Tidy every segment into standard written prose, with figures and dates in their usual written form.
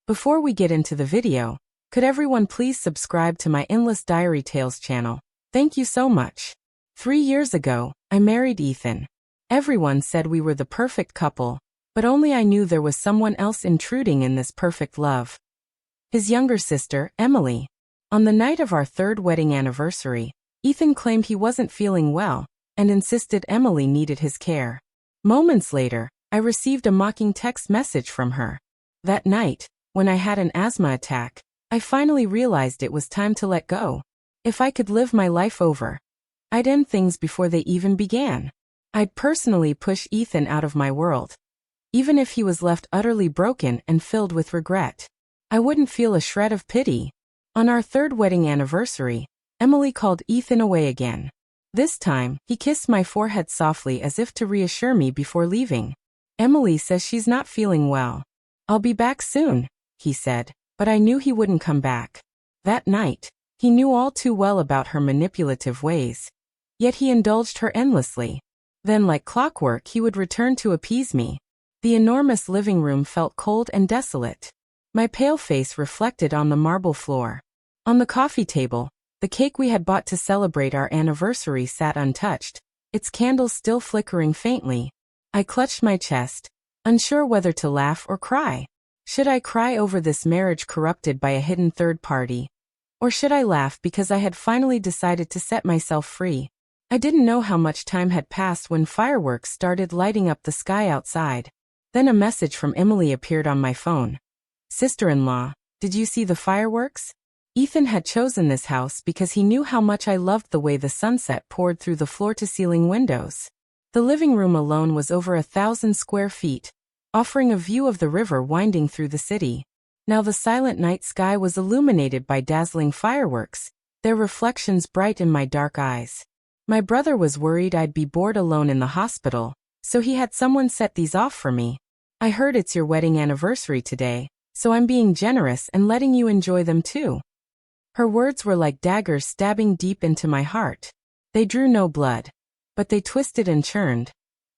Before we get into the video, could everyone please subscribe to my Endless Diary Tales channel? Thank you so much. 3 years ago, I married Ethan. Everyone said we were the perfect couple, but only I knew there was someone else intruding in this perfect love. His younger sister, Emily. On the night of our 3rd wedding anniversary, Ethan claimed he wasn't feeling well and insisted Emily needed his care. Moments later, I received a mocking text message from her. That night, when I had an asthma attack, I finally realized it was time to let go. If I could live my life over, I'd end things before they even began. I'd personally push Ethan out of my world. Even if he was left utterly broken and filled with regret, I wouldn't feel a shred of pity. On our 3rd wedding anniversary, Emily called Ethan away again. This time, he kissed my forehead softly as if to reassure me before leaving. Emily says she's not feeling well. I'll be back soon, he said, but I knew he wouldn't come back. That night, he knew all too well about her manipulative ways. Yet he indulged her endlessly. Then, like clockwork, he would return to appease me. The enormous living room felt cold and desolate. My pale face reflected on the marble floor. On the coffee table, the cake we had bought to celebrate our anniversary sat untouched, its candles still flickering faintly. I clutched my chest, unsure whether to laugh or cry. Should I cry over this marriage corrupted by a hidden third party? Or should I laugh because I had finally decided to set myself free? I didn't know how much time had passed when fireworks started lighting up the sky outside. Then a message from Emily appeared on my phone. Sister-in-law, did you see the fireworks? Ethan had chosen this house because he knew how much I loved the way the sunset poured through the floor-to-ceiling windows. The living room alone was over 1,000 square feet, offering a view of the river winding through the city. Now the silent night sky was illuminated by dazzling fireworks, their reflections bright in my dark eyes. My brother was worried I'd be bored alone in the hospital, so he had someone set these off for me. I heard it's your wedding anniversary today, so I'm being generous and letting you enjoy them too. Her words were like daggers stabbing deep into my heart. They drew no blood, but they twisted and churned,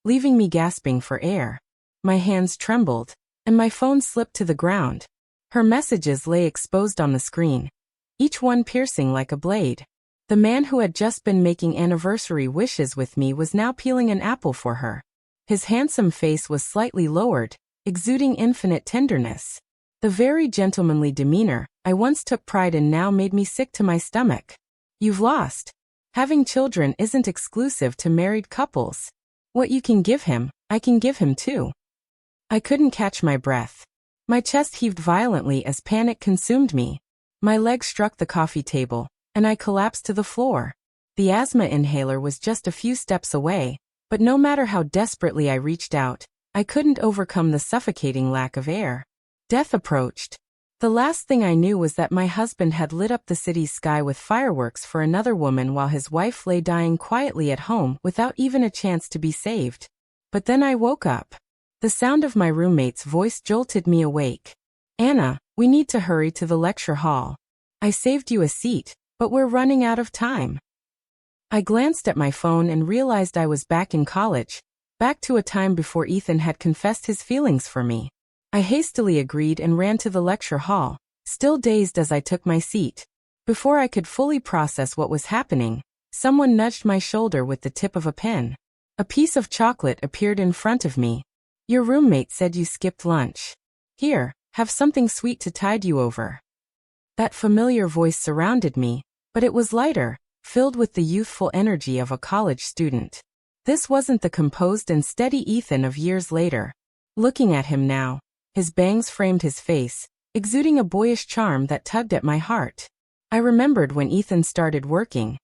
leaving me gasping for air. My hands trembled, and my phone slipped to the ground. Her messages lay exposed on the screen, each one piercing like a blade. The man who had just been making anniversary wishes with me was now peeling an apple for her. His handsome face was slightly lowered, exuding infinite tenderness. The very gentlemanly demeanor I once took pride in now made me sick to my stomach. You've lost. Having children isn't exclusive to married couples. What you can give him, I can give him too. I couldn't catch my breath. My chest heaved violently as panic consumed me. My legs struck the coffee table, and I collapsed to the floor. The asthma inhaler was just a few steps away, but no matter how desperately I reached out, I couldn't overcome the suffocating lack of air. Death approached. The last thing I knew was that my husband had lit up the city's sky with fireworks for another woman while his wife lay dying quietly at home without even a chance to be saved. But then I woke up. The sound of my roommate's voice jolted me awake. Anna, we need to hurry to the lecture hall. I saved you a seat, but we're running out of time. I glanced at my phone and realized I was back in college, back to a time before Ethan had confessed his feelings for me. I hastily agreed and ran to the lecture hall, still dazed as I took my seat. Before I could fully process what was happening, someone nudged my shoulder with the tip of a pen. A piece of chocolate appeared in front of me. Your roommate said you skipped lunch. Here, have something sweet to tide you over. That familiar voice surrounded me, but it was lighter, filled with the youthful energy of a college student. This wasn't the composed and steady Ethan of years later. Looking at him now, his bangs framed his face, exuding a boyish charm that tugged at my heart. I remembered when Ethan started working.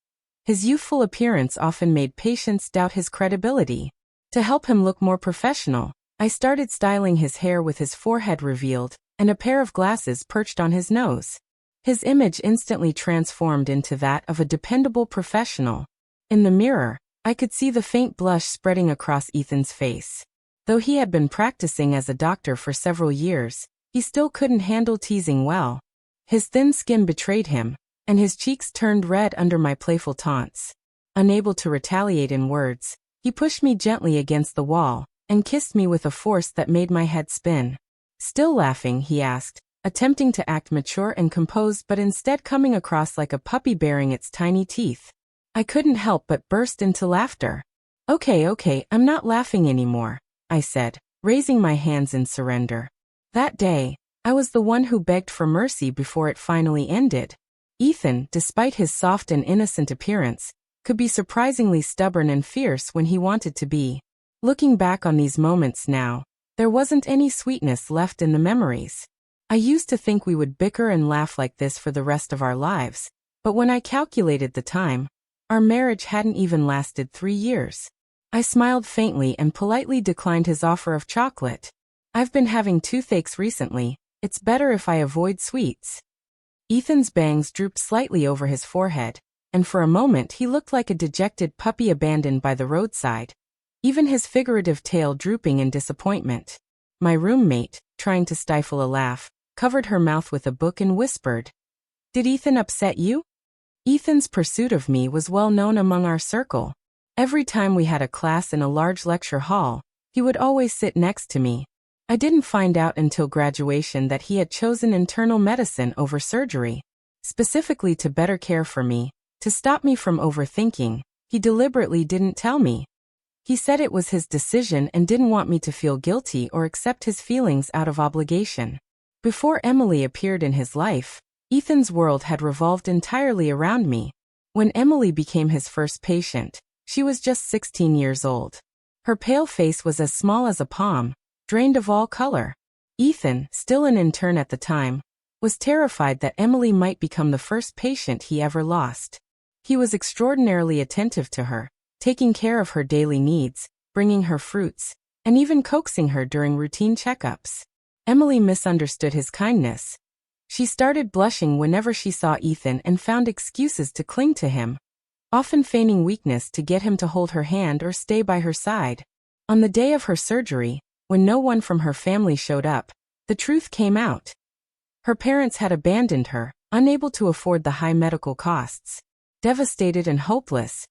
His youthful appearance often made patients doubt his credibility. To help him look more professional, I started styling his hair with his forehead revealed, and a pair of glasses perched on his nose. His image instantly transformed into that of a dependable professional. In the mirror, I could see the faint blush spreading across Ethan's face. Though he had been practicing as a doctor for several years, he still couldn't handle teasing well. His thin skin betrayed him, and his cheeks turned red under my playful taunts. Unable to retaliate in words, he pushed me gently against the wall, and kissed me with a force that made my head spin. Still laughing, he asked, attempting to act mature and composed but instead coming across like a puppy baring its tiny teeth. I couldn't help but burst into laughter. Okay, I'm not laughing anymore, I said, raising my hands in surrender. That day, I was the one who begged for mercy before it finally ended. Ethan, despite his soft and innocent appearance, could be surprisingly stubborn and fierce when he wanted to be. Looking back on these moments now, there wasn't any sweetness left in the memories. I used to think we would bicker and laugh like this for the rest of our lives, but when I calculated the time, our marriage hadn't even lasted 3 years. I smiled faintly and politely declined his offer of chocolate. I've been having toothaches recently, it's better if I avoid sweets. Ethan's bangs drooped slightly over his forehead, and for a moment he looked like a dejected puppy abandoned by the roadside, even his figurative tail drooping in disappointment. My roommate, trying to stifle a laugh, covered her mouth with a book and whispered, "Did Ethan upset you?" Ethan's pursuit of me was well known among our circle. Every time we had a class in a large lecture hall, he would always sit next to me. I didn't find out until graduation that he had chosen internal medicine over surgery, specifically to better care for me, to stop me from overthinking. He deliberately didn't tell me. He said it was his decision and didn't want me to feel guilty or accept his feelings out of obligation. Before Emily appeared in his life, Ethan's world had revolved entirely around me. When Emily became his first patient, she was just 16 years old. Her pale face was as small as a palm, drained of all color. Ethan, still an intern at the time, was terrified that Emily might become the first patient he ever lost. He was extraordinarily attentive to her, taking care of her daily needs, bringing her fruits, and even coaxing her during routine checkups. Emily misunderstood his kindness. She started blushing whenever she saw Ethan and found excuses to cling to him, often feigning weakness to get him to hold her hand or stay by her side. On the day of her surgery, when no one from her family showed up, the truth came out. Her parents had abandoned her, unable to afford the high medical costs. Devastated and hopeless,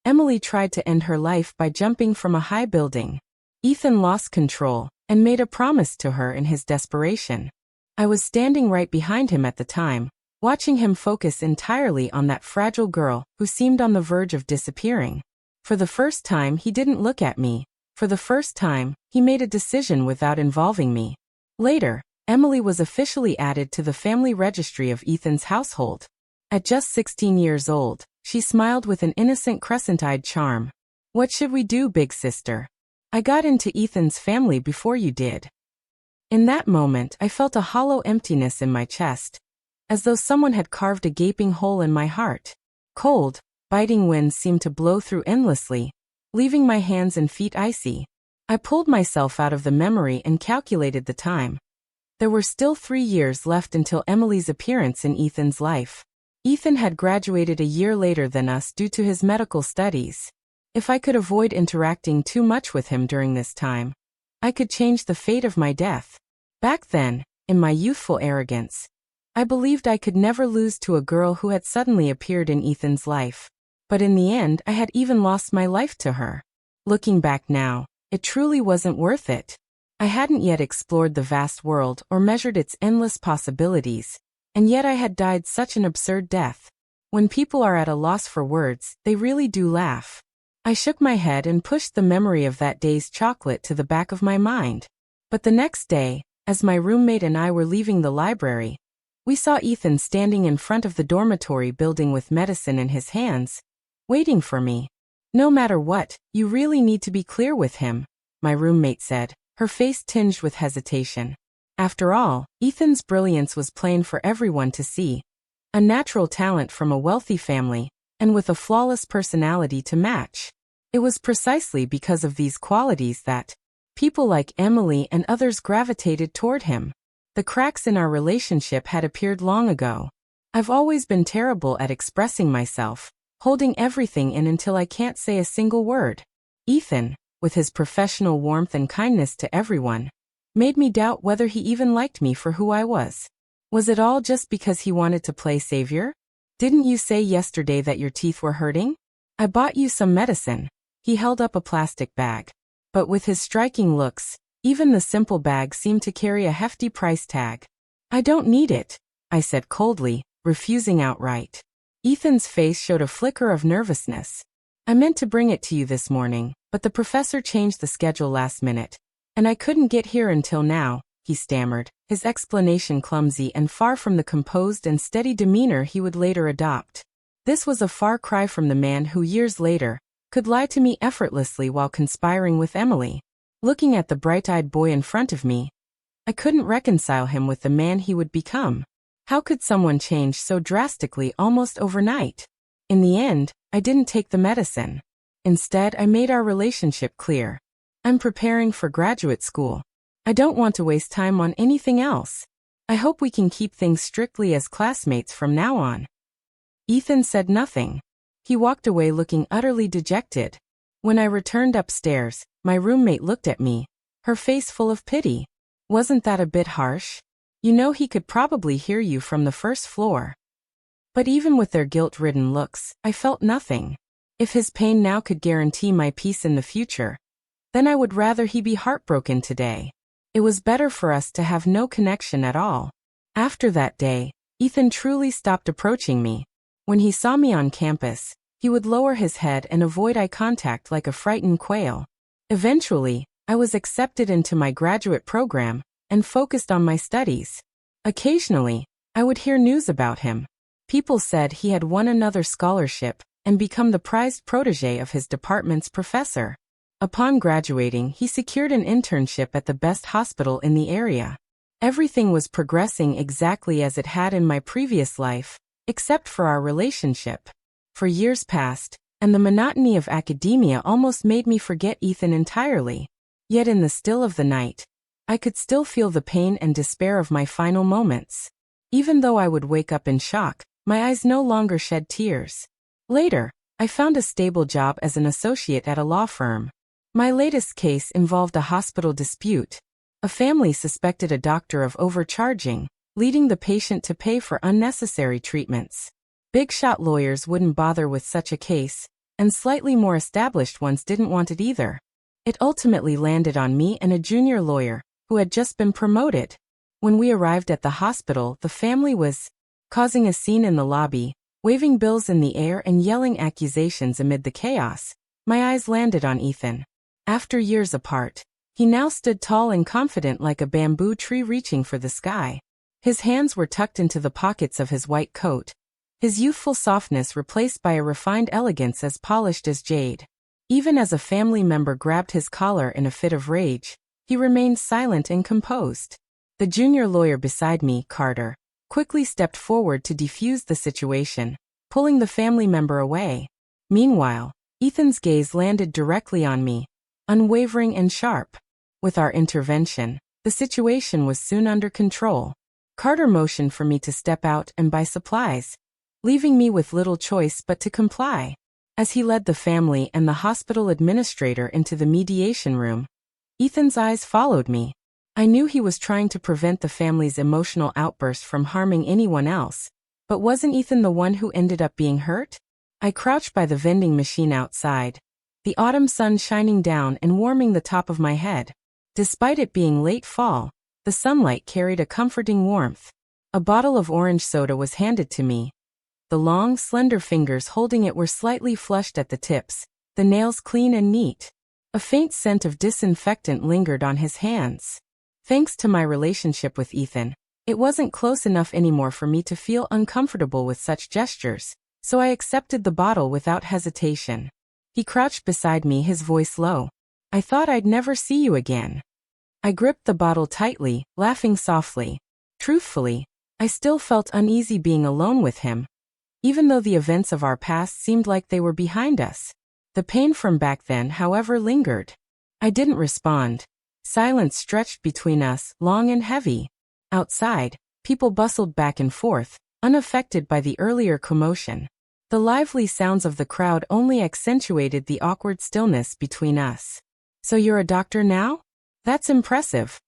Emily tried to end her life by jumping from a high building. Ethan lost control and made a promise to her in his desperation. I was standing right behind him at the time, watching him focus entirely on that fragile girl who seemed on the verge of disappearing. For the first time, he didn't look at me. For the first time, he made a decision without involving me. Later, Emily was officially added to the family registry of Ethan's household. At just 16 years old, she smiled with an innocent crescent-eyed charm. "What should we do, big sister? I got into Ethan's family before you did." In that moment, I felt a hollow emptiness in my chest, as though someone had carved a gaping hole in my heart. Cold, biting winds seemed to blow through endlessly, leaving my hands and feet icy. I pulled myself out of the memory and calculated the time. There were still 3 years left until Emily's appearance in Ethan's life. Ethan had graduated a year later than us due to his medical studies. If I could avoid interacting too much with him during this time, I could change the fate of my death. Back then, in my youthful arrogance, I believed I could never lose to a girl who had suddenly appeared in Ethan's life. But in the end, I had even lost my life to her. Looking back now, it truly wasn't worth it. I hadn't yet explored the vast world or measured its endless possibilities, and yet I had died such an absurd death. When people are at a loss for words, they really do laugh. I shook my head and pushed the memory of that day's chocolate to the back of my mind. But the next day, as my roommate and I were leaving the library, we saw Ethan standing in front of the dormitory building with medicine in his hands, waiting for me. "No matter what, you really need to be clear with him," my roommate said, her face tinged with hesitation. After all, Ethan's brilliance was plain for everyone to see. A natural talent from a wealthy family, and with a flawless personality to match. It was precisely because of these qualities that people like Emily and others gravitated toward him. The cracks in our relationship had appeared long ago. I've always been terrible at expressing myself, holding everything in until I can't say a single word. Ethan, with his professional warmth and kindness to everyone, made me doubt whether he even liked me for who I was. Was it all just because he wanted to play savior? "Didn't you say yesterday that your teeth were hurting? I bought you some medicine." He held up a plastic bag. But with his striking looks, even the simple bag seemed to carry a hefty price tag. I don't need it, I said coldly, refusing outright. Ethan's face showed a flicker of nervousness. I meant to bring it to you this morning, but the professor changed the schedule last minute, and I couldn't get here until now, he stammered, his explanation clumsy and far from the composed and steady demeanor he would later adopt. This was a far cry from the man who years later could lie to me effortlessly while conspiring with Emily. Looking at the bright-eyed boy in front of me, I couldn't reconcile him with the man he would become. How could someone change so drastically almost overnight? In the end, I didn't take the medicine. Instead, I made our relationship clear. I'm preparing for graduate school. I don't want to waste time on anything else. I hope we can keep things strictly as classmates from now on. Ethan said nothing. He walked away looking utterly dejected. When I returned upstairs, my roommate looked at me, her face full of pity. Wasn't that a bit harsh? You know he could probably hear you from the first floor. But even with their guilt-ridden looks, I felt nothing. If his pain now could guarantee my peace in the future, then I would rather he be heartbroken today. It was better for us to have no connection at all. After that day, Ethan truly stopped approaching me. When he saw me on campus, he would lower his head and avoid eye contact like a frightened quail. Eventually, I was accepted into my graduate program and focused on my studies. Occasionally, I would hear news about him. People said he had won another scholarship and become the prized protege of his department's professor. Upon graduating, he secured an internship at the best hospital in the area. Everything was progressing exactly as it had in my previous life, except for our relationship. For years passed, and the monotony of academia almost made me forget Ethan entirely. Yet in the still of the night, I could still feel the pain and despair of my final moments. Even though I would wake up in shock, my eyes no longer shed tears. Later, I found a stable job as an associate at a law firm. My latest case involved a hospital dispute. A family suspected a doctor of overcharging, leading the patient to pay for unnecessary treatments. Big-shot lawyers wouldn't bother with such a case, and slightly more established ones didn't want it either. It ultimately landed on me and a junior lawyer, who had just been promoted. When we arrived at the hospital, the family was causing a scene in the lobby, waving bills in the air and yelling accusations amid the chaos. My eyes landed on Ethan. After years apart, he now stood tall and confident like a bamboo tree reaching for the sky. His hands were tucked into the pockets of his white coat, his youthful softness replaced by a refined elegance as polished as jade. Even as a family member grabbed his collar in a fit of rage, he remained silent and composed. The junior lawyer beside me, Carter, quickly stepped forward to defuse the situation, pulling the family member away. Meanwhile, Ethan's gaze landed directly on me, unwavering and sharp. With our intervention, the situation was soon under control. Carter motioned for me to step out and buy supplies, leaving me with little choice but to comply. As he led the family and the hospital administrator into the mediation room, Ethan's eyes followed me. I knew he was trying to prevent the family's emotional outburst from harming anyone else, but wasn't Ethan the one who ended up being hurt? I crouched by the vending machine outside, the autumn sun shining down and warming the top of my head. Despite it being late fall, the sunlight carried a comforting warmth. A bottle of orange soda was handed to me. The long, slender fingers holding it were slightly flushed at the tips, the nails clean and neat. A faint scent of disinfectant lingered on his hands. Thanks to my relationship with Ethan, it wasn't close enough anymore for me to feel uncomfortable with such gestures, so I accepted the bottle without hesitation. He crouched beside me, his voice low. I thought I'd never see you again. I gripped the bottle tightly, laughing softly. Truthfully, I still felt uneasy being alone with him, even though the events of our past seemed like they were behind us. The pain from back then, however, lingered. I didn't respond. Silence stretched between us, long and heavy. Outside, people bustled back and forth, unaffected by the earlier commotion. The lively sounds of the crowd only accentuated the awkward stillness between us. So you're a doctor now? That's impressive,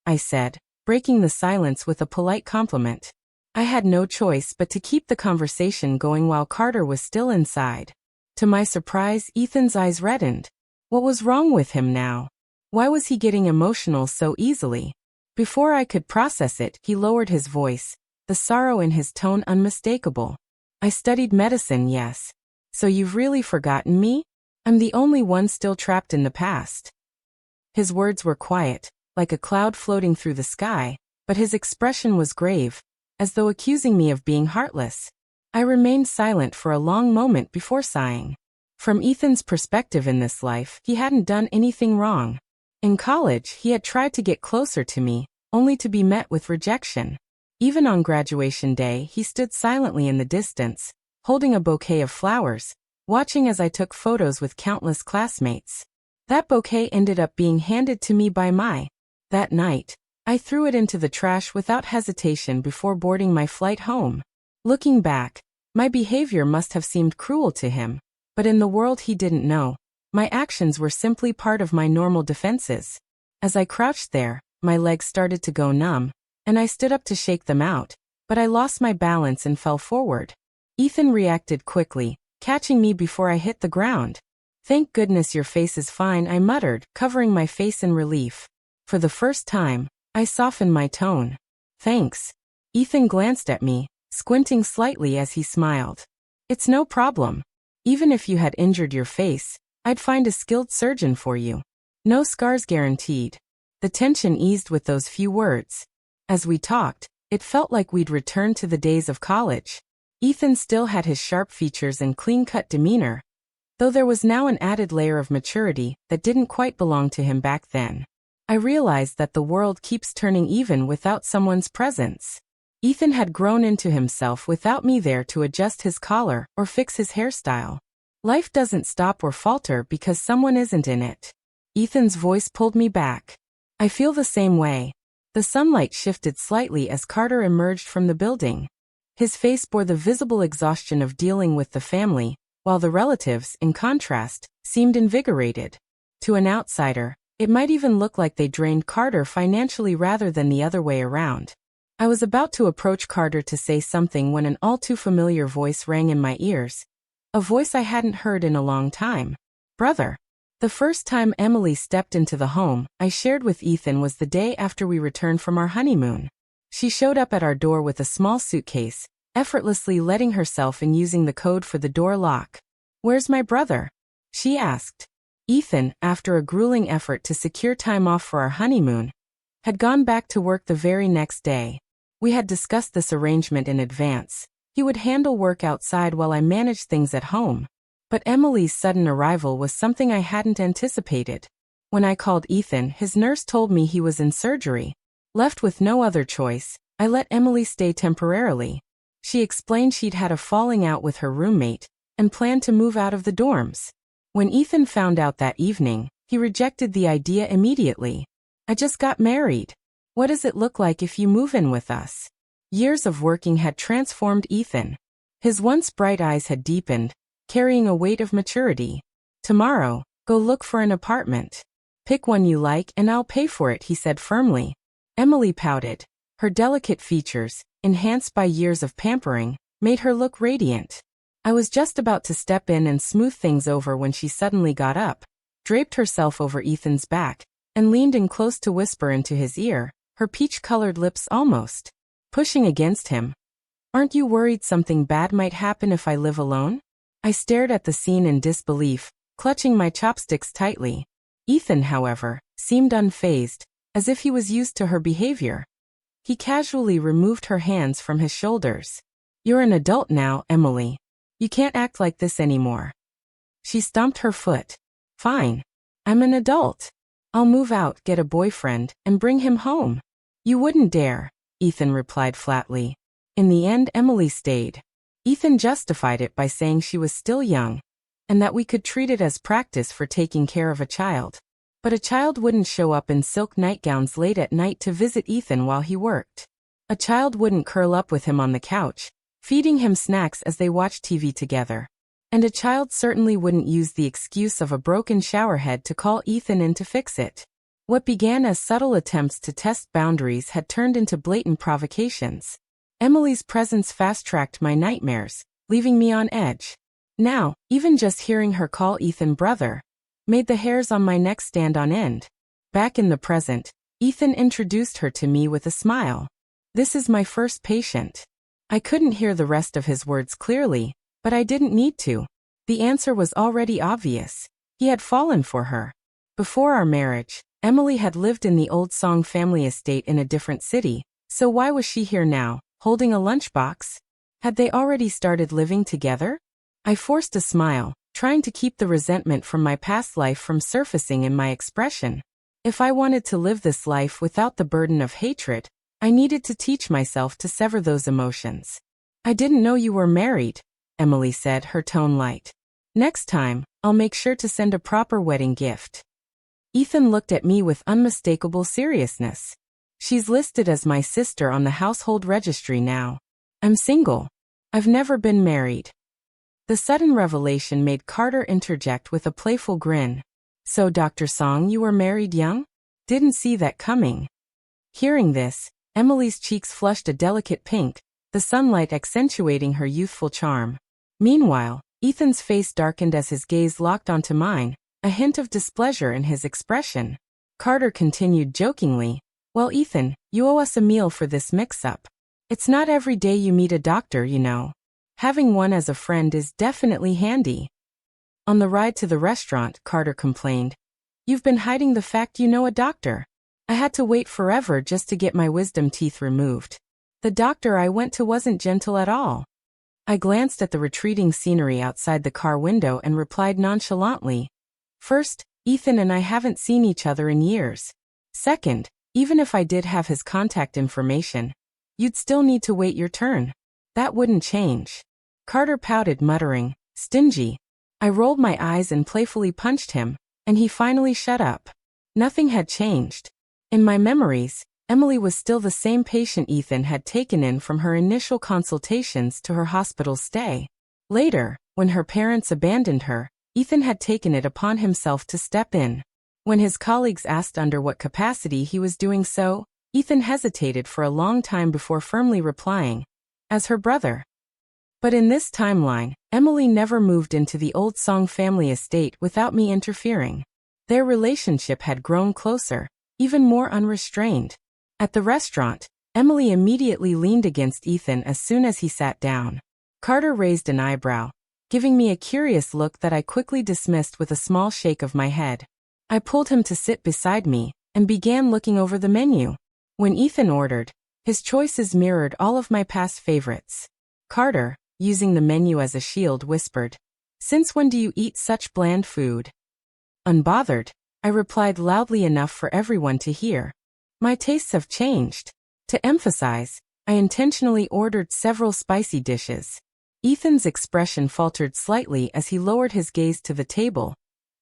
I said, breaking the silence with a polite compliment. I had no choice but to keep the conversation going while Carter was still inside. To my surprise, Ethan's eyes reddened. What was wrong with him now? Why was he getting emotional so easily? Before I could process it, he lowered his voice, the sorrow in his tone unmistakable. I studied medicine, yes. So you've really forgotten me? I'm the only one still trapped in the past. His words were quiet, like a cloud floating through the sky, but his expression was grave, as though accusing me of being heartless. I remained silent for a long moment before sighing. From Ethan's perspective in this life, he hadn't done anything wrong. In college, he had tried to get closer to me, only to be met with rejection. Even on graduation day, he stood silently in the distance, holding a bouquet of flowers, watching as I took photos with countless classmates. That bouquet ended up being handed to me by Mai. That night, I threw it into the trash without hesitation before boarding my flight home. Looking back, my behavior must have seemed cruel to him, but in the world he didn't know, my actions were simply part of my normal defenses. As I crouched there, my legs started to go numb, and I stood up to shake them out, but I lost my balance and fell forward. Ethan reacted quickly, catching me before I hit the ground. "Thank goodness your face is fine," I muttered, covering my face in relief. For the first time, I softened my tone. "Thanks." Ethan glanced at me, squinting slightly as he smiled. "It's no problem. Even if you had injured your face, I'd find a skilled surgeon for you. No scars guaranteed." The tension eased with those few words. As we talked, it felt like we'd returned to the days of college. Ethan still had his sharp features and clean-cut demeanor, though there was now an added layer of maturity that didn't quite belong to him back then. I realized that the world keeps turning even without someone's presence. Ethan had grown into himself without me there to adjust his collar or fix his hairstyle. Life doesn't stop or falter because someone isn't in it. Ethan's voice pulled me back. "I feel the same way." The sunlight shifted slightly as Carter emerged from the building. His face bore the visible exhaustion of dealing with the family, while the relatives, in contrast, seemed invigorated. To an outsider, it might even look like they drained Carter financially rather than the other way around. I was about to approach Carter to say something when an all-too-familiar voice rang in my ears. A voice I hadn't heard in a long time. "Brother." The first time Emily stepped into the home I shared with Ethan was the day after we returned from our honeymoon. She showed up at our door with a small suitcase, effortlessly letting herself in using the code for the door lock. "Where's my brother?" she asked. Ethan, after a grueling effort to secure time off for our honeymoon, had gone back to work the very next day. We had discussed this arrangement in advance. He would handle work outside while I managed things at home. But Emily's sudden arrival was something I hadn't anticipated. When I called Ethan, his nurse told me he was in surgery. Left with no other choice, I let Emily stay temporarily. She explained she'd had a falling out with her roommate and planned to move out of the dorms. When Ethan found out that evening, he rejected the idea immediately. "I just got married. What does it look like if you move in with us?" Years of working had transformed Ethan. His once bright eyes had deepened, carrying a weight of maturity. "Tomorrow, go look for an apartment. Pick one you like and I'll pay for it," he said firmly. Emily pouted. Her delicate features, enhanced by years of pampering, made her look radiant. I was just about to step in and smooth things over when she suddenly got up, draped herself over Ethan's back, and leaned in close to whisper into his ear, her peach-colored lips almost pushing against him. "Aren't you worried something bad might happen if I live alone?" I stared at the scene in disbelief, clutching my chopsticks tightly. Ethan, however, seemed unfazed, as if he was used to her behavior. He casually removed her hands from his shoulders. "You're an adult now, Emily. You can't act like this anymore." She stomped her foot. "Fine. I'm an adult. I'll move out, get a boyfriend, and bring him home." "You wouldn't dare," Ethan replied flatly. In the end, Emily stayed. Ethan justified it by saying she was still young, and that we could treat it as practice for taking care of a child. But a child wouldn't show up in silk nightgowns late at night to visit Ethan while he worked. A child wouldn't curl up with him on the couch, feeding him snacks as they watched TV together. And a child certainly wouldn't use the excuse of a broken showerhead to call Ethan in to fix it. What began as subtle attempts to test boundaries had turned into blatant provocations. Emily's presence fast-tracked my nightmares, leaving me on edge. Now, even just hearing her call Ethan brother made the hairs on my neck stand on end. Back in the present, Ethan introduced her to me with a smile. This is my first patient. I couldn't hear the rest of his words clearly, but I didn't need to. The answer was already obvious. He had fallen for her. Before our marriage, Emily had lived in the old Song family estate in a different city, so why was she here now, holding a lunchbox? Had they already started living together? I forced a smile, trying to keep the resentment from my past life from surfacing in my expression. If I wanted to live this life without the burden of hatred, I needed to teach myself to sever those emotions. I didn't know you were married, Emily said, her tone light. Next time, I'll make sure to send a proper wedding gift. Ethan looked at me with unmistakable seriousness. She's listed as my sister on the household registry now. I'm single. I've never been married. The sudden revelation made Carter interject with a playful grin. So Dr. Song, you were married young? Didn't see that coming. Hearing this, Emily's cheeks flushed a delicate pink, the sunlight accentuating her youthful charm. Meanwhile, Ethan's face darkened as his gaze locked onto mine, a hint of displeasure in his expression. Carter continued jokingly, well, Ethan, you owe us a meal for this mix-up. It's not every day you meet a doctor, you know. Having one as a friend is definitely handy. On the ride to the restaurant, Carter complained, you've been hiding the fact you know a doctor. I had to wait forever just to get my wisdom teeth removed. The doctor I went to wasn't gentle at all. I glanced at the retreating scenery outside the car window and replied nonchalantly, first, Ethan and I haven't seen each other in years. Second, even if I did have his contact information, you'd still need to wait your turn. That wouldn't change. Carter pouted, muttering, stingy. I rolled my eyes and playfully punched him, and he finally shut up. Nothing had changed. In my memories, Emily was still the same patient Ethan had taken in from her initial consultations to her hospital stay. Later, when her parents abandoned her, Ethan had taken it upon himself to step in. When his colleagues asked under what capacity he was doing so, Ethan hesitated for a long time before firmly replying, as her brother. But in this timeline, Emily never moved into the old Song family estate without me interfering. Their relationship had grown closer, even more unrestrained. At the restaurant, Emily immediately leaned against Ethan as soon as he sat down. Carter raised an eyebrow, giving me a curious look that I quickly dismissed with a small shake of my head. I pulled him to sit beside me and began looking over the menu. When Ethan ordered, his choices mirrored all of my past favorites. Carter, using the menu as a shield, whispered, since when do you eat such bland food? Unbothered, I replied loudly enough for everyone to hear. My tastes have changed. To emphasize, I intentionally ordered several spicy dishes. Ethan's expression faltered slightly as he lowered his gaze to the table,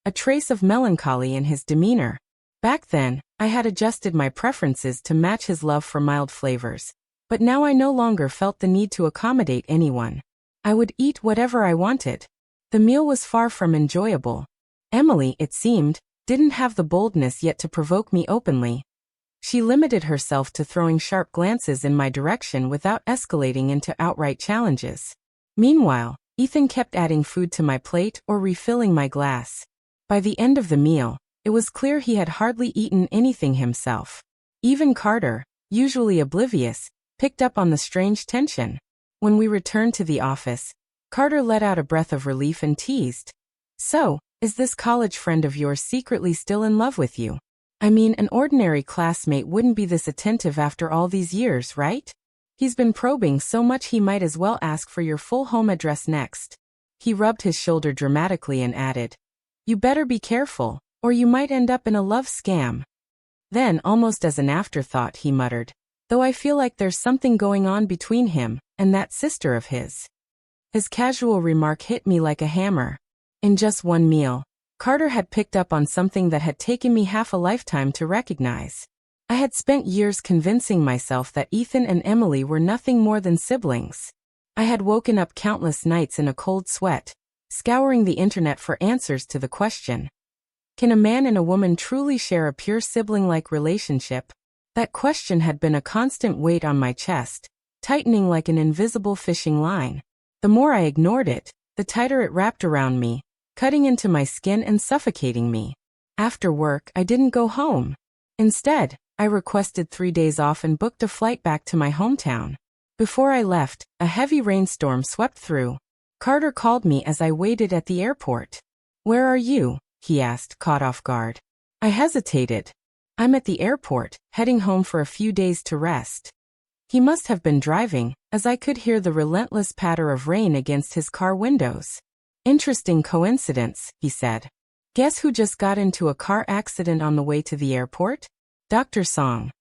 a trace of melancholy in his demeanor. Back then, I had adjusted my preferences to match his love for mild flavors, but now I no longer felt the need to accommodate anyone. I would eat whatever I wanted. The meal was far from enjoyable. Emily, it seemed, didn't have the boldness yet to provoke me openly. She limited herself to throwing sharp glances in my direction without escalating into outright challenges. Meanwhile, Ethan kept adding food to my plate or refilling my glass. By the end of the meal, it was clear he had hardly eaten anything himself. Even Carter, usually oblivious, picked up on the strange tension. When we returned to the office, Carter let out a breath of relief and teased, so, is this college friend of yours secretly still in love with you? I mean, an ordinary classmate wouldn't be this attentive after all these years, right? He's been probing so much he might as well ask for your full home address next. He rubbed his shoulder dramatically and added, you better be careful, or you might end up in a love scam. Then, almost as an afterthought, he muttered, though I feel like there's something going on between him and that sister of his. His casual remark hit me like a hammer. In just one meal, Carter had picked up on something that had taken me half a lifetime to recognize. I had spent years convincing myself that Ethan and Emily were nothing more than siblings. I had woken up countless nights in a cold sweat, scouring the internet for answers to the question, can a man and a woman truly share a pure sibling-like relationship? That question had been a constant weight on my chest, tightening like an invisible fishing line. The more I ignored it, the tighter it wrapped around me, cutting into my skin and suffocating me. After work, I didn't go home. Instead, I requested 3 days off and booked a flight back to my hometown. Before I left, a heavy rainstorm swept through. Carter called me as I waited at the airport. "Where are you?" he asked, caught off guard. I hesitated. "I'm at the airport, heading home for a few days to rest." He must have been driving, as I could hear the relentless patter of rain against his car windows. "Interesting coincidence," he said. "Guess who just got into a car accident on the way to the airport? Dr. Song."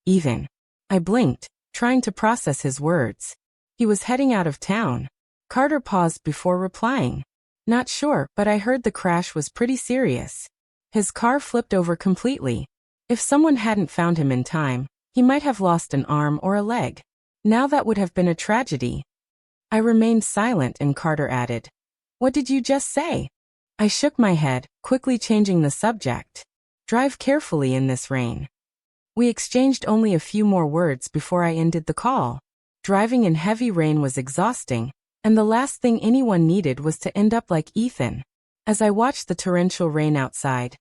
"Ethan." I blinked, trying to process his words. He was heading out of town. Carter paused before replying. "Not sure, but I heard the crash was pretty serious. His car flipped over completely. If someone hadn't found him in time, he might have lost an arm or a leg. Now that would have been a tragedy." I remained silent and Carter added, "What did you just say?" I shook my head, quickly changing the subject. "Drive carefully in this rain." We exchanged only a few more words before I ended the call. Driving in heavy rain was exhausting, and the last thing anyone needed was to end up like Ethan. As I watched the torrential rain outside,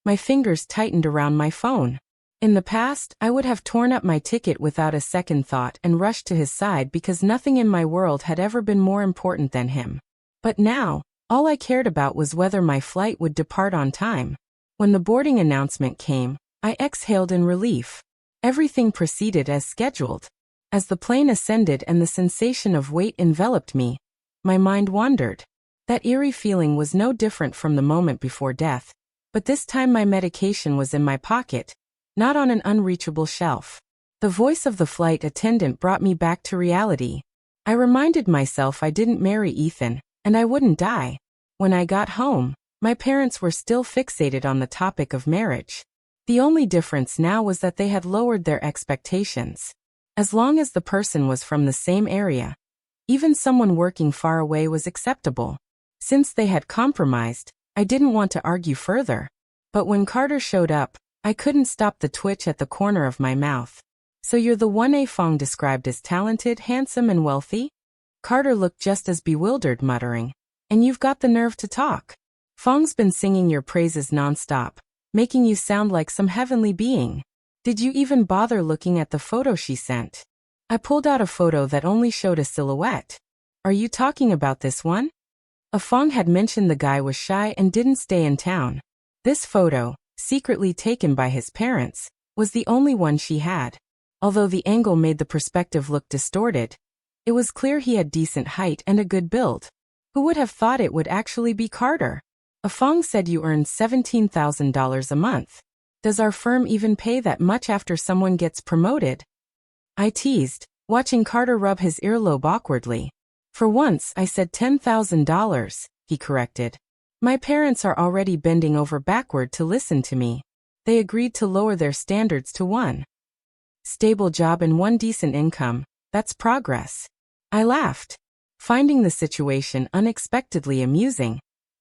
my fingers tightened around my phone. In the past, I would have torn up my ticket without a second thought and rushed to his side because nothing in my world had ever been more important than him. But now, all I cared about was whether my flight would depart on time. When the boarding announcement came, I exhaled in relief. Everything proceeded as scheduled. As the plane ascended and the sensation of weight enveloped me, my mind wandered. That eerie feeling was no different from the moment before death, but this time my medication was in my pocket, not on an unreachable shelf. The voice of the flight attendant brought me back to reality. I reminded myself I didn't marry Ethan, and I wouldn't die. When I got home, my parents were still fixated on the topic of marriage. The only difference now was that they had lowered their expectations. As long as the person was from the same area, even someone working far away was acceptable. Since they had compromised, I didn't want to argue further. But when Carter showed up, I couldn't stop the twitch at the corner of my mouth. "So you're the one Fong described as talented, handsome, and wealthy?" Carter looked just as bewildered, muttering, "And you've got the nerve to talk. Fong's been singing your praises nonstop, making you sound like some heavenly being. Did you even bother looking at the photo she sent?" I pulled out a photo that only showed a silhouette. "Are you talking about this one?" Fong had mentioned the guy was shy and didn't stay in town. This photo, secretly taken by his parents, was the only one she had. Although the angle made the perspective look distorted, it was clear he had decent height and a good build. Who would have thought it would actually be Carter? Fong said you earn $17,000 a month. Does our firm even pay that much after someone gets promoted? I teased, watching Carter rub his earlobe awkwardly. "For once, I said $10,000, he corrected. "My parents are already bending over backward to listen to me. They agreed to lower their standards to one stable job and one decent income. That's progress." I laughed, finding the situation unexpectedly amusing.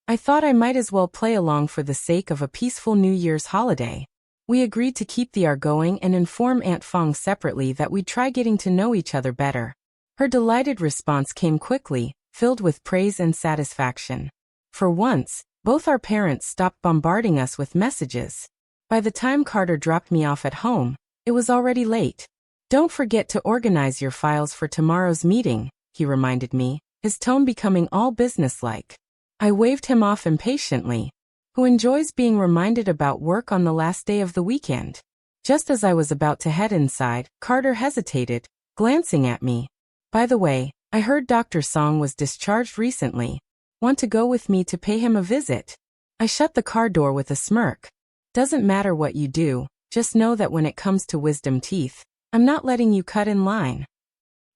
I thought I might as well play along for the sake of a peaceful New Year's holiday. We agreed to keep the hour going and inform Aunt Fong separately that we'd try getting to know each other better. Her delighted response came quickly, filled with praise and satisfaction. For once, both our parents stopped bombarding us with messages. By the time Carter dropped me off at home, it was already late. "Don't forget to organize your files for tomorrow's meeting," he reminded me, his tone becoming all businesslike. I waved him off impatiently. Who enjoys being reminded about work on the last day of the weekend? Just as I was about to head inside, Carter hesitated, glancing at me. "By the way, I heard Dr. Song was discharged recently. Want to go with me to pay him a visit?" I shut the car door with a smirk. "Doesn't matter what you do, just know that when it comes to wisdom teeth, I'm not letting you cut in line."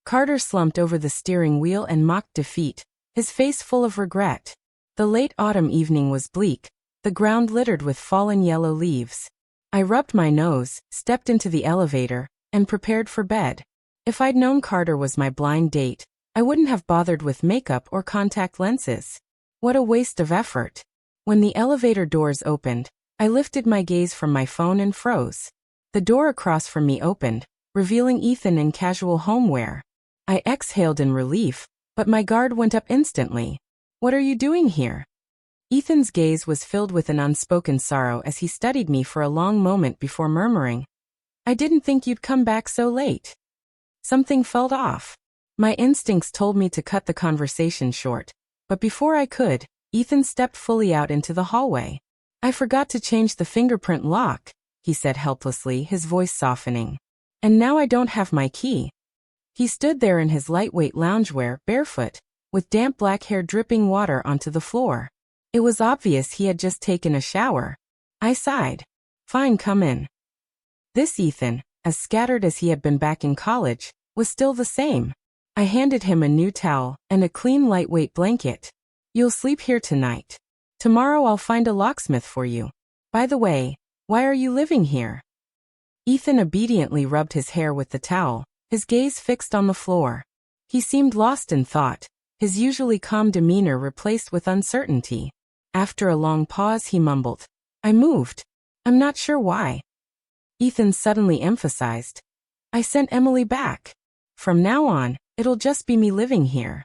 Carter slumped over the steering wheel and mocked defeat, his face full of regret. The late autumn evening was bleak, the ground littered with fallen yellow leaves. I rubbed my nose, stepped into the elevator, and prepared for bed. If I'd known Carter was my blind date, I wouldn't have bothered with makeup or contact lenses. What a waste of effort. When the elevator doors opened, I lifted my gaze from my phone and froze. The door across from me opened, revealing Ethan in casual homewear. I exhaled in relief, but my guard went up instantly. "What are you doing here?" Ethan's gaze was filled with an unspoken sorrow as he studied me for a long moment before murmuring, I didn't think you'd come back so late. Something felt off. My instincts told me to cut the conversation short, but before I could, Ethan stepped fully out into the hallway. I forgot to change the fingerprint lock, he said helplessly, his voice softening. And now I don't have my key. He stood there in his lightweight loungewear, barefoot, with damp black hair dripping water onto the floor. It was obvious he had just taken a shower. I sighed. Fine, come in. This Ethan, as scattered as he had been back in college, was still the same. I handed him a new towel and a clean lightweight blanket. You'll sleep here tonight. Tomorrow I'll find a locksmith for you. By the way, why are you living here? Ethan obediently rubbed his hair with the towel, his gaze fixed on the floor. He seemed lost in thought, his usually calm demeanor replaced with uncertainty. After a long pause he mumbled, I moved. I'm not sure why. Ethan suddenly emphasized, I sent Emily back. From now on, it'll just be me living here.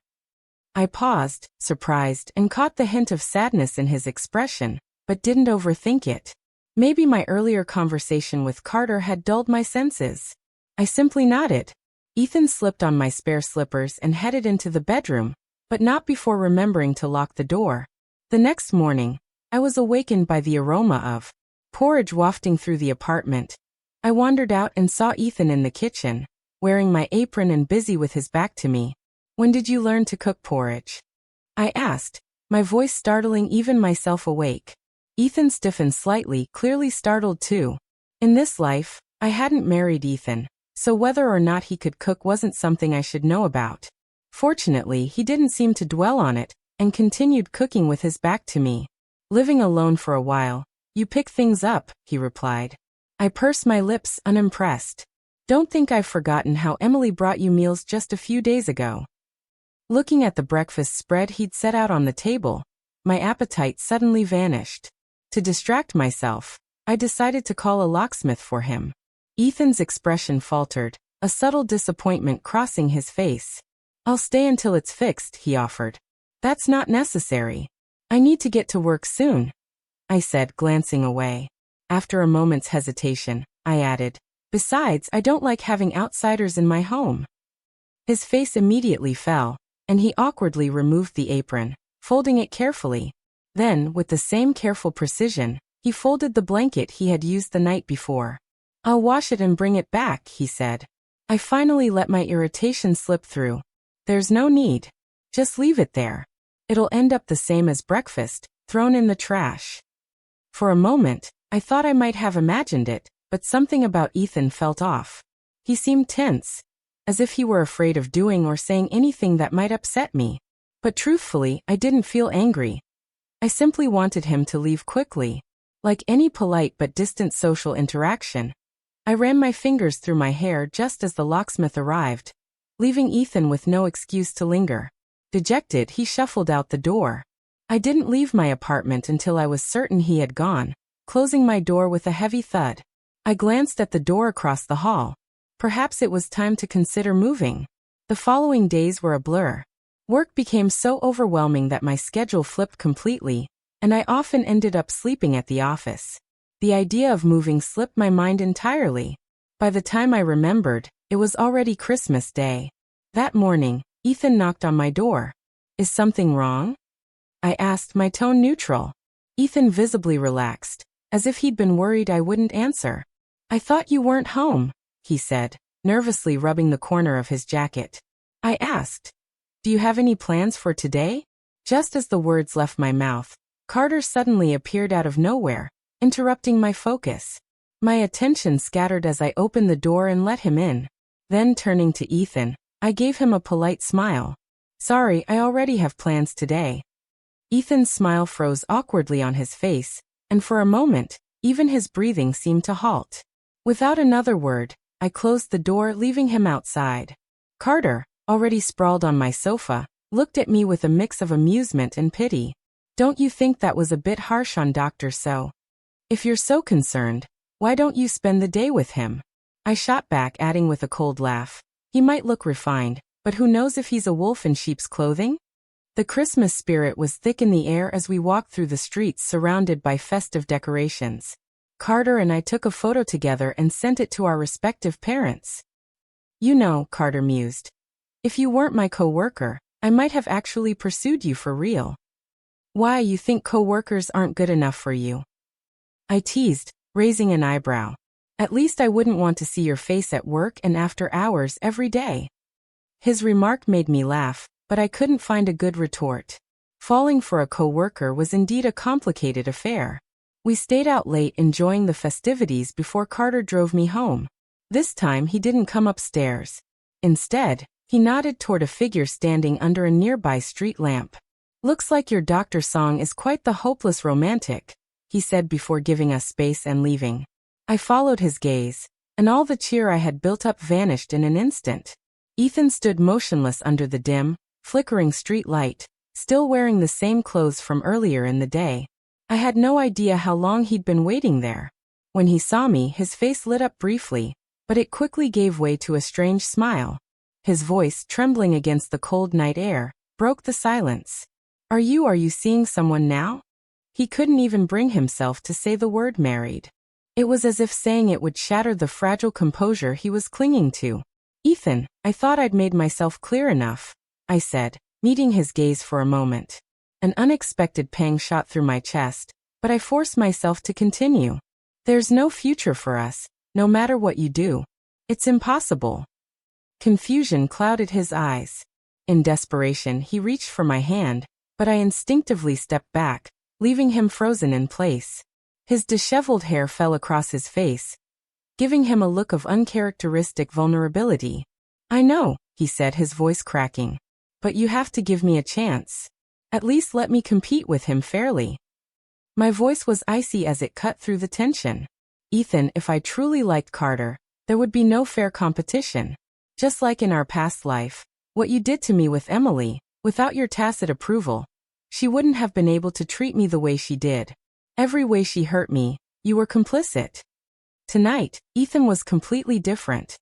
I paused, surprised, and caught the hint of sadness in his expression, but didn't overthink it. Maybe my earlier conversation with Carter had dulled my senses. I simply nodded. Ethan slipped on my spare slippers and headed into the bedroom, but not before remembering to lock the door. The next morning, I was awakened by the aroma of porridge wafting through the apartment. I wandered out and saw Ethan in the kitchen, wearing my apron and busy with his back to me. When did you learn to cook porridge? I asked, my voice startling even myself awake. Ethan stiffened slightly, clearly startled too. In this life, I hadn't married Ethan, so whether or not he could cook wasn't something I should know about. Fortunately, he didn't seem to dwell on it, and continued cooking with his back to me. Living alone for a while, you pick things up, he replied. I pursed my lips, unimpressed. Don't think I've forgotten how Emily brought you meals just a few days ago. Looking at the breakfast spread he'd set out on the table, my appetite suddenly vanished. To distract myself, I decided to call a locksmith for him. Ethan's expression faltered, a subtle disappointment crossing his face. I'll stay until it's fixed, he offered. That's not necessary. I need to get to work soon, I said, glancing away. After a moment's hesitation, I added, besides, I don't like having outsiders in my home. His face immediately fell, and he awkwardly removed the apron, folding it carefully. Then, with the same careful precision, he folded the blanket he had used the night before. I'll wash it and bring it back, he said. I finally let my irritation slip through. There's no need. Just leave it there. It'll end up the same as breakfast, thrown in the trash. For a moment, I thought I might have imagined it, but something about Ethan felt off. He seemed tense, as if he were afraid of doing or saying anything that might upset me. But truthfully, I didn't feel angry. I simply wanted him to leave quickly. Like any polite but distant social interaction, I ran my fingers through my hair just as the locksmith arrived, leaving Ethan with no excuse to linger. Dejected, he shuffled out the door. I didn't leave my apartment until I was certain he had gone, closing my door with a heavy thud. I glanced at the door across the hall. Perhaps it was time to consider moving. The following days were a blur. Work became so overwhelming that my schedule flipped completely, and I often ended up sleeping at the office. The idea of moving slipped my mind entirely. By the time I remembered, it was already Christmas Day. That morning, Ethan knocked on my door. Is something wrong? I asked, my tone neutral. Ethan visibly relaxed, as if he'd been worried I wouldn't answer. I thought you weren't home, he said, nervously rubbing the corner of his jacket. I asked, do you have any plans for today? Just as the words left my mouth, Carter suddenly appeared out of nowhere, interrupting my focus. My attention scattered as I opened the door and let him in. Then turning to Ethan, I gave him a polite smile. Sorry, I already have plans today. Ethan's smile froze awkwardly on his face, and for a moment, even his breathing seemed to halt. Without another word, I closed the door, leaving him outside. Carter, already sprawled on my sofa, looked at me with a mix of amusement and pity. Don't you think that was a bit harsh on Dr. So? If you're so concerned, why don't you spend the day with him? I shot back, adding with a cold laugh. He might look refined, but who knows if he's a wolf in sheep's clothing? The Christmas spirit was thick in the air as we walked through the streets surrounded by festive decorations. Carter and I took a photo together and sent it to our respective parents. You know, Carter mused. If you weren't my co-worker, I might have actually pursued you for real. Why, you think co-workers aren't good enough for you? I teased, raising an eyebrow. At least I wouldn't want to see your face at work and after hours every day. His remark made me laugh, but I couldn't find a good retort. Falling for a co-worker was indeed a complicated affair. We stayed out late enjoying the festivities before Carter drove me home. This time he didn't come upstairs. Instead, he nodded toward a figure standing under a nearby street lamp. Looks like your doctor song is quite the hopeless romantic, he said before giving us space and leaving. I followed his gaze, and all the cheer I had built up vanished in an instant. Ethan stood motionless under the dim, flickering street light, still wearing the same clothes from earlier in the day. I had no idea how long he'd been waiting there. When he saw me, his face lit up briefly, but it quickly gave way to a strange smile. His voice, trembling against the cold night air, broke the silence. Are you seeing someone now? He couldn't even bring himself to say the word married. It was as if saying it would shatter the fragile composure he was clinging to. Ethan, I thought I'd made myself clear enough, I said, meeting his gaze for a moment. An unexpected pang shot through my chest, but I forced myself to continue. There's no future for us, no matter what you do. It's impossible. Confusion clouded his eyes. In desperation, he reached for my hand, but I instinctively stepped back, leaving him frozen in place. His disheveled hair fell across his face, giving him a look of uncharacteristic vulnerability. I know, he said, his voice cracking. But you have to give me a chance. At least let me compete with him fairly. My voice was icy as it cut through the tension. Ethan, if I truly liked Carter, there would be no fair competition. Just like in our past life, what you did to me with Emily, without your tacit approval, she wouldn't have been able to treat me the way she did. Every way she hurt me, you were complicit. Tonight, Ethan was completely different.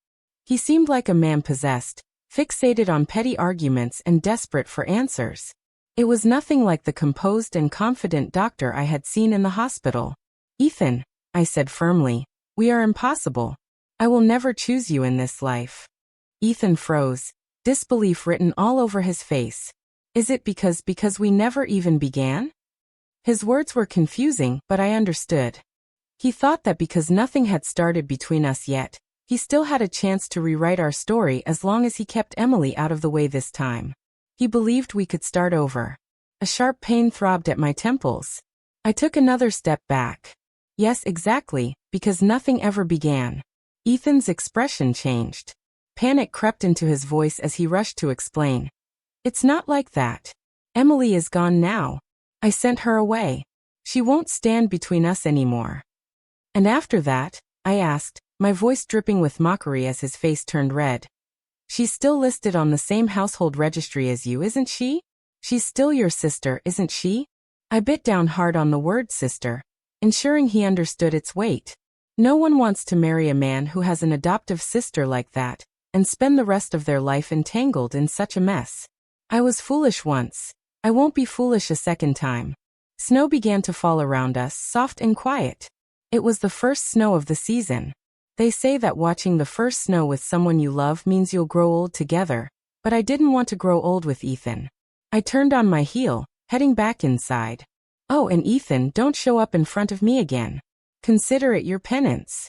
He seemed like a man possessed, fixated on petty arguments and desperate for answers. It was nothing like the composed and confident doctor I had seen in the hospital. Ethan, I said firmly, we are impossible. I will never choose you in this life. Ethan froze, disbelief written all over his face. Is it because we never even began? His words were confusing, but I understood. He thought that because nothing had started between us yet, he still had a chance to rewrite our story as long as he kept Emily out of the way this time. He believed we could start over. A sharp pain throbbed at my temples. I took another step back. Yes, exactly, because nothing ever began. Ethan's expression changed. Panic crept into his voice as he rushed to explain. It's not like that. Emily is gone now. I sent her away. She won't stand between us anymore. And after that, I asked, my voice dripping with mockery as his face turned red. She's still listed on the same household registry as you, isn't she? She's still your sister, isn't she? I bit down hard on the word sister, ensuring he understood its weight. No one wants to marry a man who has an adoptive sister like that, and spend the rest of their life entangled in such a mess. I was foolish once. I won't be foolish a second time. Snow began to fall around us, soft and quiet. It was the first snow of the season. They say that watching the first snow with someone you love means you'll grow old together, but I didn't want to grow old with Ethan. I turned on my heel, heading back inside. Oh, and Ethan, don't show up in front of me again. Consider it your penance.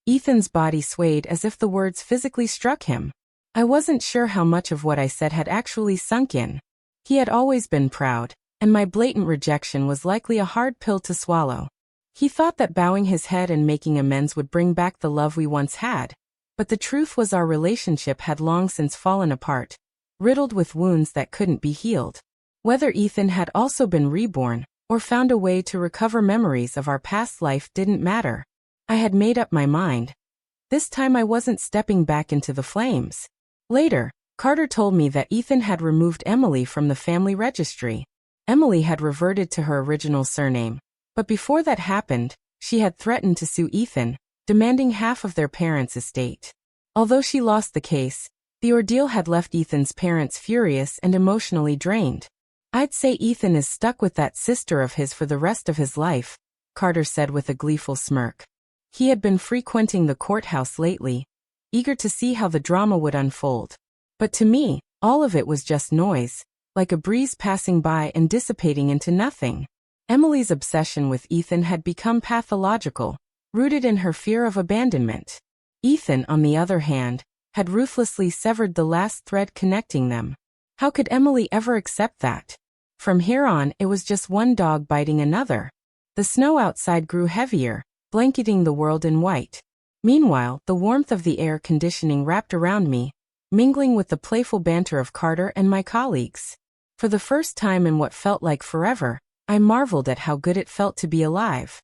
Ethan's body swayed as if the words physically struck him. I wasn't sure how much of what I said had actually sunk in. He had always been proud, and my blatant rejection was likely a hard pill to swallow. He thought that bowing his head and making amends would bring back the love we once had, but the truth was our relationship had long since fallen apart, riddled with wounds that couldn't be healed. Whether Ethan had also been reborn, or found a way to recover memories of our past life didn't matter. I had made up my mind. This time I wasn't stepping back into the flames. Later, Carter told me that Ethan had removed Emily from the family registry. Emily had reverted to her original surname. But before that happened, she had threatened to sue Ethan, demanding half of their parents' estate. Although she lost the case, the ordeal had left Ethan's parents furious and emotionally drained. I'd say Ethan is stuck with that sister of his for the rest of his life, Carter said with a gleeful smirk. He had been frequenting the courthouse lately, eager to see how the drama would unfold. But to me, all of it was just noise, like a breeze passing by and dissipating into nothing. Emily's obsession with Ethan had become pathological, rooted in her fear of abandonment. Ethan, on the other hand, had ruthlessly severed the last thread connecting them. How could Emily ever accept that? From here on, it was just one dog biting another. The snow outside grew heavier, blanketing the world in white. Meanwhile, the warmth of the air conditioning wrapped around me, mingling with the playful banter of Carter and my colleagues. For the first time in what felt like forever, I marveled at how good it felt to be alive.